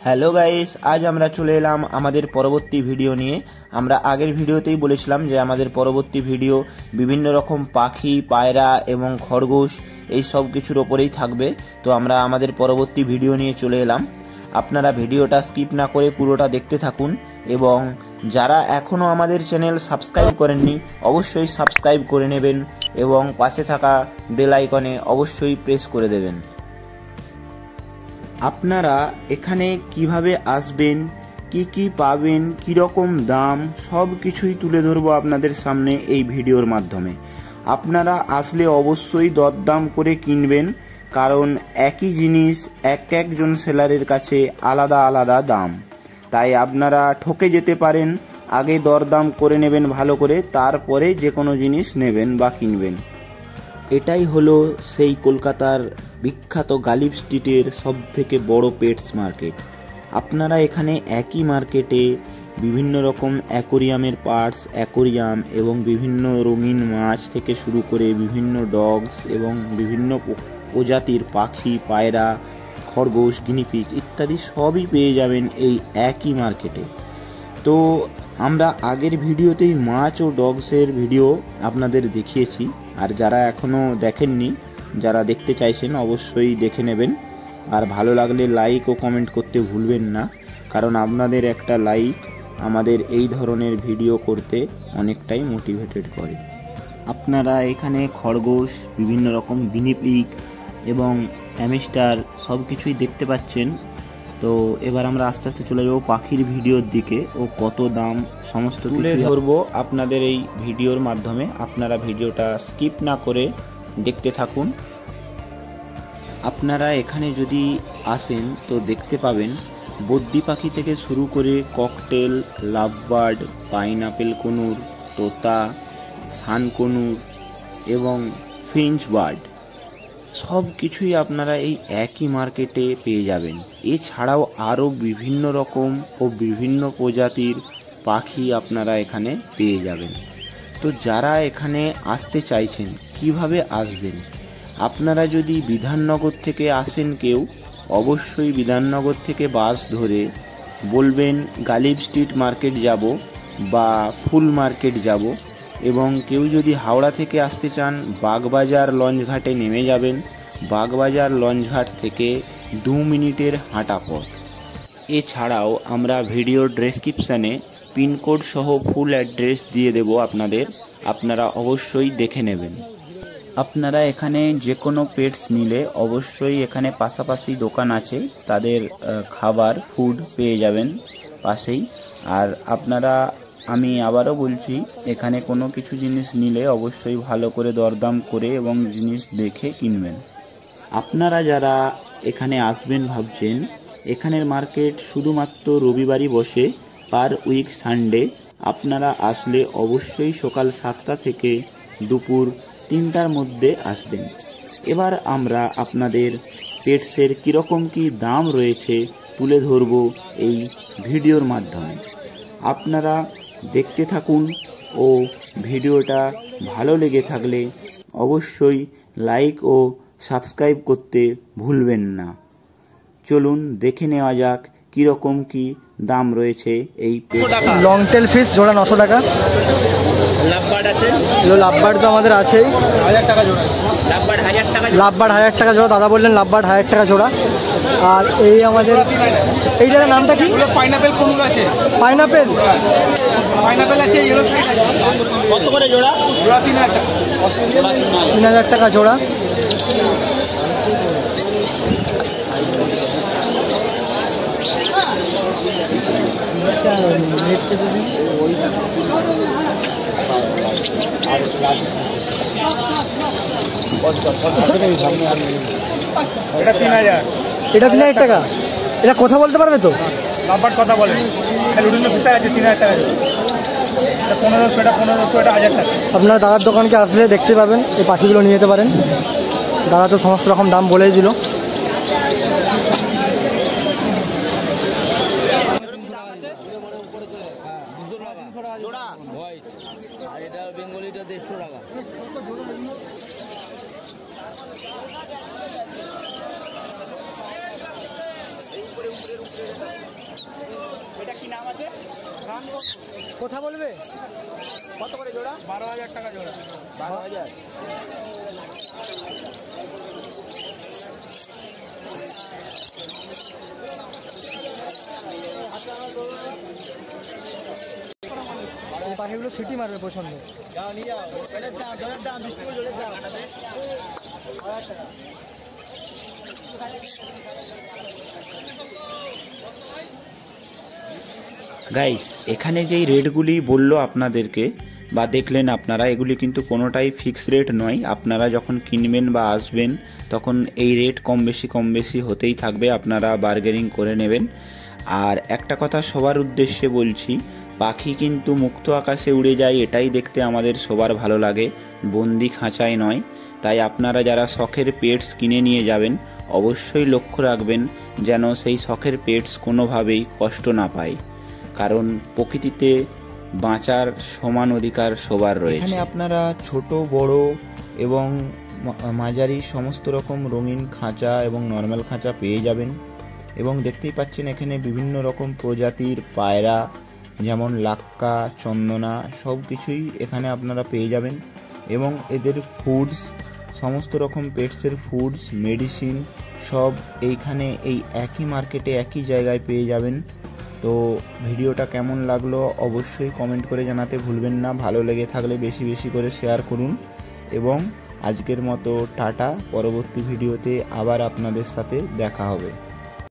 Hello guys, আজ আমরা চলে এলাম আমাদের পরবর্তী ভিডিও নিয়ে। আমরা আগের ভিডিওতেই বলেছিলাম যে আমাদের পরবর্তী ভিডিও বিভিন্ন রকম পাখি, পায়রা এবং খরগোশ এই সব কিছুর ওপরেই থাকবে। তো আমরা আমাদের পরবর্তী ভিডিও নিয়ে চলে এলাম। আপনারা ভিডিওটা স্কিপ না করে পুরোটা দেখতে থাকুন এবং যারা এখনও আমাদের চ্যানেল সাবস্ক্রাইব করেননি অবশ্যই সাবস্ক্রাইব করে নেবেন এবং পাশে থাকা বেল আইকনে অবশ্যই প্রেস করে দেবেন। আপনারা এখানে কিভাবে আসবেন, কি পাবেন, কি রকম দাম, সব কিছুই তুলে ধরবো আপনাদের সামনে এই ভিডিওর মাধ্যমে। আপনারা আসলে অবশ্যই দরদাম করে কিনবেন, কারণ একই জিনিস একজন সেলারের কাছে আলাদা আলাদা দাম, তাই আপনারা ঠকে যেতে পারেন। আগে দরদাম করে নেবেন ভালো করে, তারপরে যে কোনো জিনিস নেবেন বা কিনবেন। এটাই হলো সেই কলকাতার বিখ্যাত গালিব স্ট্রিটের সবথেকে বড় পেটস মার্কেট। আপনারা এখানে একই মার্কেটে বিভিন্ন রকম অ্যাকোরিয়ামের পার্টস, অ্যাকোরিয়াম এবং বিভিন্ন রঙিন মাছ থেকে শুরু করে বিভিন্ন ডগস এবং বিভিন্ন প্রজাতির পাখি, পায়রা, খরগোশ, গিনিপিগ ইত্যাদি সবই পেয়ে যাবেন এই একই মার্কেটে। তো আমরা আগের ভিডিওতেই মাছ ও ডগসের ভিডিও আপনাদের দেখিয়েছি, আর যারা এখনও দেখেননি, যারা দেখতে চাইছেন অবশ্যই দেখে নেবেন। আর ভালো লাগলে লাইক ও কমেন্ট করতে ভুলবেন না, কারণ আপনাদের একটা লাইক আমাদের এই ধরনের ভিডিও করতে অনেকটাই মোটিভেটেড করে। আপনারা এখানে খরগোশ, বিভিন্ন রকম গিনিপিগ এবং হ্যামস্টার সব কিছুই দেখতে পাচ্ছেন। তো এবার আমরা আস্তে আস্তে চলে যাবো পাখির ভিডিওর দিকে ও কত দাম সমস্ত তুলে ধরবো আপনাদের এই ভিডিওর মাধ্যমে। আপনারা ভিডিওটা স্কিপ না করে দেখতে থাকুন। আপনারা এখানে যদি আসেন তো দেখতে পাবেন বদ্রি পাখি থেকে শুরু করে ককটেল, লাভবার্ড, পাইনাপেল কনুর, তোতা, সান কনুর এবং ফিঞ্চ বার্ড সব কিছুই আপনারা এই একই মার্কেটে পেয়ে যাবেন। এছাড়াও আরও বিভিন্ন রকম ও বিভিন্ন প্রজাতির পাখি আপনারা এখানে পেয়ে যাবেন। তো যারা এখানে আসতে চাইছেন কিভাবে আসবেন, আপনারা যদি বিধাননগর থেকে আসেন কেউ, অবশ্যই বিধাননগর থেকে বাস ধরে বলবেন গালিব স্ট্রিট মার্কেট যাব বা ফুল মার্কেট যাব, এবং কেউ যদি হাওড়া থেকে আসতে চান বাগবাজার লঞ্চঘাটে নেমে যাবেন। বাগবাজার লঞ্চঘাট থেকে 2 মিনিটের হাঁটা পথ। এছাড়াও আমরা ভিডিওর ডেসক্রিপশানে পিনকোড সহ ফুল অ্যাড্রেস দিয়ে দেব আপনাদের, আপনারা অবশ্যই দেখে নেবেন। আপনারা এখানে যে কোনো পেটস নিলে অবশ্যই এখানে পাশাপাশি দোকান আছে, তাদের খাবার ফুড পেয়ে যাবেন পাশেই। আর আপনারা, আমি আবারও বলছি, এখানে কোনো কিছু জিনিস নিলে অবশ্যই ভালো করে দরদাম করে এবং জিনিস দেখে কিনবেন। আপনারা যারা এখানে আসবেন ভাবছেন, এখানের মার্কেট শুধুমাত্র রবিবারই বসে, পার উইক সানডে। আপনারা আসলে অবশ্যই সকাল 7টা থেকে দুপুর 3টার মধ্যে আসবেন। এবার আমরা আপনাদের পেটসের কীরকম কী দাম রয়েছে তুলে ধরব এই ভিডিওর মাধ্যমে। আপনারা দেখতে থাকুন ও ভিডিওটা ভালো লেগে থাকলে অবশ্যই লাইক ও সাবস্ক্রাইব করতে ভুলবেন না। চলুন দেখে নেওয়া যাক কীরকম কি দাম রয়েছে এই লং টেল ফিশ জোড়া 900 টাকা। লাভবার্ড আছে, লাভবার্ড তো আমাদের আছেই, 1000 টাকা জোড়া। লাভবার্ড 1000 টাকা, লাভবার্ড 1000 টাকা জোড়া। দাদা বললেন লাভবার্ড 1000 টাকা জোড়া। আর এই আমাদের এইটার নামটা কি? পাইনাপেল কোন আছে? পাইনাপেল, পাইনাপেল আছে, ইয়েলো ফিশ আছে। কত করে জোড়া? জোড়া 3000 টাকা। 3000 টাকা জোড়া। এটা 3000। এটা 3000 টাকা। এটা কথা বলতে পারবে তো? লাভবার্ড কথা বলে। লুটিনো ফিশ আছে 3000 টাকা। এটা 1500, এটা 1500, এটা 1000 টাকা। আপনারা দাদার দোকানকে আসলে দেখতে পাবেন, এই পাখিগুলো নিয়ে যেতে পারেন। দাদা তো সমস্ত রকম দাম বলেই দিল। আর এটা বেঙ্গলিটা 150 টাকা। এটা কি নাম আছে? কথা বলবে? কত করে জোড়া? 12,000 টাকা জোড়া। 12,000। এই পাখিগুলো সিটি মারবে পছন্দ। যাও নিয়ে যাও। জোরের দাম, জোরের দাম, বিষ্ণু জোরের দাম। 1,000 টাকা। গাইস, এখানে যেই রেটগুলি বললো আপনাদেরকে বা দেখলেন আপনারা, এগুলি কিন্তু কোনোটাই ফিক্স রেট নয়। আপনারা যখন কিনবেন বা আসবেন তখন এই রেট কম বেশি হতেই থাকবে, আপনারা বার্গেনিং করে নেবেন। আর একটা কথা সবার উদ্দেশ্যে বলছি, পাখি কিন্তু মুক্ত আকাশে উড়ে যায়, এটাই দেখতে আমাদের সবার ভালো লাগে, বন্দি খাঁচায় নয়। তাই আপনারা যারা শখের পেটস কিনে নিয়ে যাবেন অবশ্যই লক্ষ্য রাখবেন যেন সেই শখের পেটস কোনোভাবেই কষ্ট না পায়, কারণ প্রকৃতিতে বাঁচার সমান অধিকার সবার রয়েছে। এখানে আপনারা ছোট বড় এবং মাঝারি সমস্ত রকম রঙিন খাঁচা এবং নর্মাল খাঁচা পেয়ে যাবেন। এবং দেখতেই পাচ্ছেন এখানে বিভিন্ন রকম প্রজাতির পায়রা, যেমন লাক্কা, চন্দনা, সব কিছুই এখানে আপনারা পেয়ে যাবেন। এবং এদের ফুডস, সমস্ত রকম পেটসের ফুডস, মেডিসিন সব এইখানে এই একই মার্কেটে একই জায়গায় পেয়ে যাবেন। তো ভিডিওটা কেমন লাগলো অবশ্যই কমেন্ট করে জানাতে ভুলবেন না। ভালো লেগে থাকলে বেশি বেশি করে শেয়ার করুন। এবং আজকের মতো টাটা, পরবর্তী ভিডিওতে আবার আপনাদের সাথে দেখা হবে।